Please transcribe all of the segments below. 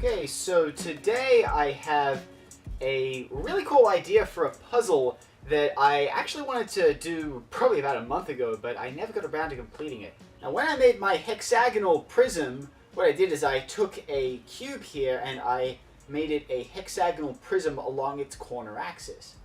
Okay, so today I have a really cool idea for a puzzle that I actually wanted to do probably about a month ago, but I never got around to completing it. Now, when I made my hexagonal prism, what I did is I took a cube here and I made it a hexagonal prism along its corner axis.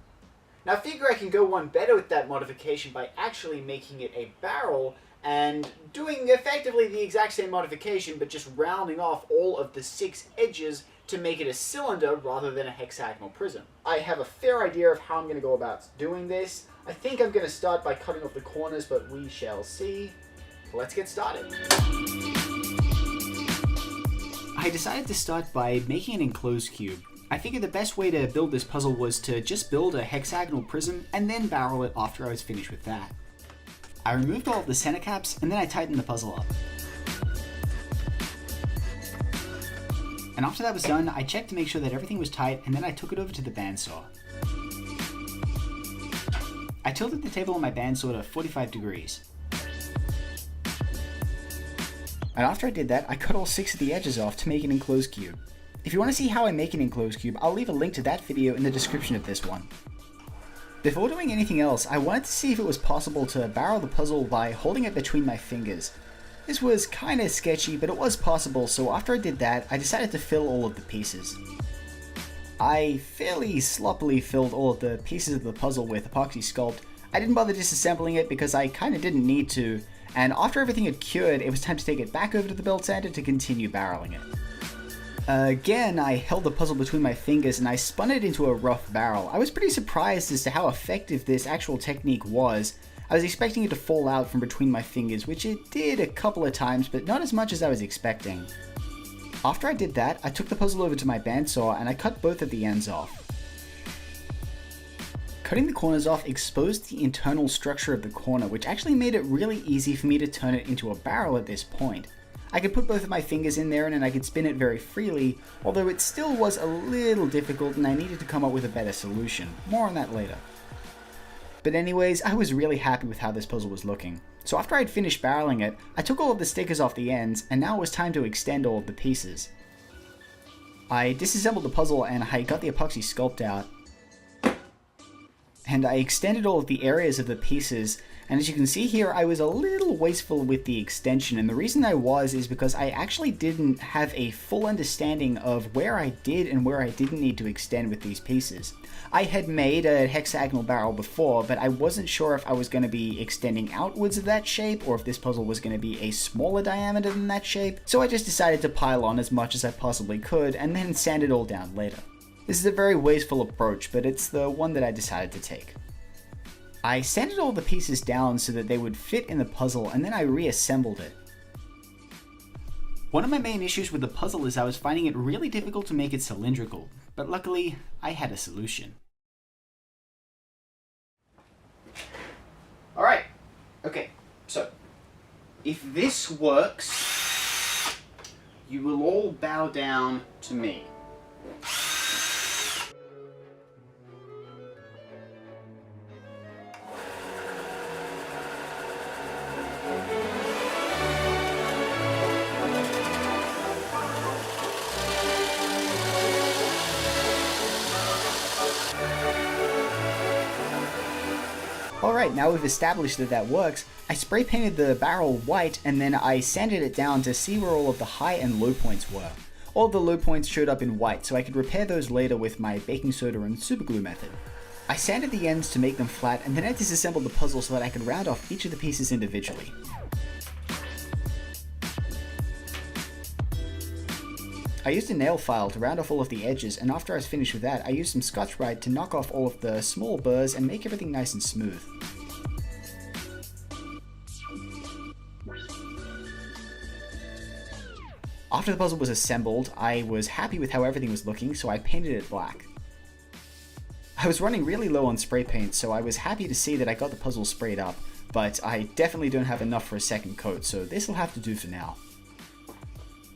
Now, I figure I can go one better with that modification by actually making it a barrel and doing effectively the exact same modification, but just rounding off all of the 6 edges to make it a cylinder rather than a hexagonal prism. I have a fair idea of how I'm going to go about doing this. I think I'm going to start by cutting off the corners, but we shall see. Let's get started. I decided to start by making an enclosed cube. I figured the best way to build this puzzle was to just build a hexagonal prism and then barrel it after I was finished with that. I removed all of the center caps and then I tightened the puzzle up. And after that was done, I checked to make sure that everything was tight and then I took it over to the bandsaw. I tilted the table on my bandsaw to 45 degrees. And after I did that, I cut all 6 of the edges off to make an enclosed cube. If you want to see how I make an enclosed cube, I'll leave a link to that video in the description of this one. Before doing anything else, I wanted to see if it was possible to barrel the puzzle by holding it between my fingers. This was kinda sketchy, but it was possible, so after I did that, I decided to fill all of the pieces. I fairly sloppily filled all of the pieces of the puzzle with epoxy sculpt. I didn't bother disassembling it because I kinda didn't need to, and after everything had cured, it was time to take it back over to the belt sander to continue barreling it. Again, I held the puzzle between my fingers and I spun it into a rough barrel. I was pretty surprised as to how effective this actual technique was. I was expecting it to fall out from between my fingers, which it did a couple of times, but not as much as I was expecting. After I did that, I took the puzzle over to my bandsaw and I cut both of the ends off. Cutting the corners off exposed the internal structure of the corner, which actually made it really easy for me to turn it into a barrel at this point. I could put both of my fingers in there and I could spin it very freely, although it still was a little difficult and I needed to come up with a better solution. More on that later. But anyways, I was really happy with how this puzzle was looking. So after I'd finished barreling it, I took all of the stickers off the ends and now it was time to extend all of the pieces. I disassembled the puzzle and I got the epoxy sculpt out. And I extended all of the areas of the pieces, and as you can see here, I was a little wasteful with the extension, and the reason I was is because I actually didn't have a full understanding of where I did and where I didn't need to extend with these pieces. I had made a hexagonal barrel before, but I wasn't sure if I was going to be extending outwards of that shape, or if this puzzle was going to be a smaller diameter than that shape, so I just decided to pile on as much as I possibly could, and then sand it all down later. This is a very wasteful approach, but it's the one that I decided to take. I sanded all the pieces down so that they would fit in the puzzle, and then I reassembled it. One of my main issues with the puzzle is I was finding it really difficult to make it cylindrical, but luckily I had a solution. Alright, okay, so if this works, you will all bow down to me. Alright, now we've established that that works, I spray painted the barrel white and then I sanded it down to see where all of the high and low points were. All of the low points showed up in white, so I could repair those later with my baking soda and superglue method. I sanded the ends to make them flat and then I disassembled the puzzle so that I could round off each of the pieces individually. I used a nail file to round off all of the edges, and after I was finished with that, I used some Scotch-Brite to knock off all of the small burrs and make everything nice and smooth. After the puzzle was assembled, I was happy with how everything was looking, so I painted it black. I was running really low on spray paint, so I was happy to see that I got the puzzle sprayed up, but I definitely don't have enough for a second coat, so this will have to do for now.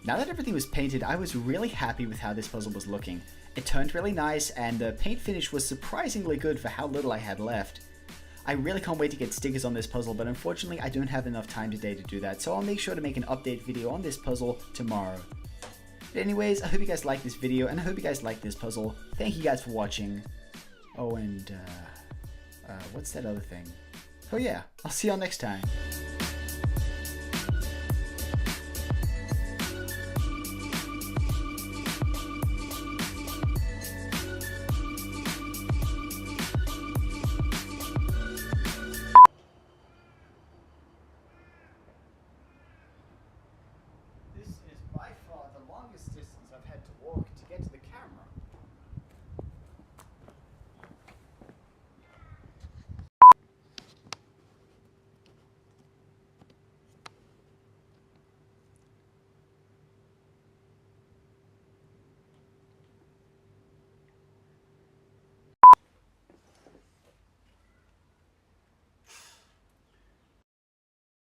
Now that everything was painted, I was really happy with how this puzzle was looking. It turned really nice, and the paint finish was surprisingly good for how little I had left. I really can't wait to get stickers on this puzzle, but unfortunately I don't have enough time today to do that, so I'll make sure to make an update video on this puzzle tomorrow. But anyways, I hope you guys liked this video, and I hope you guys liked this puzzle. Thank you guys for watching. Oh, and what's that other thing? Oh yeah, I'll see y'all next time.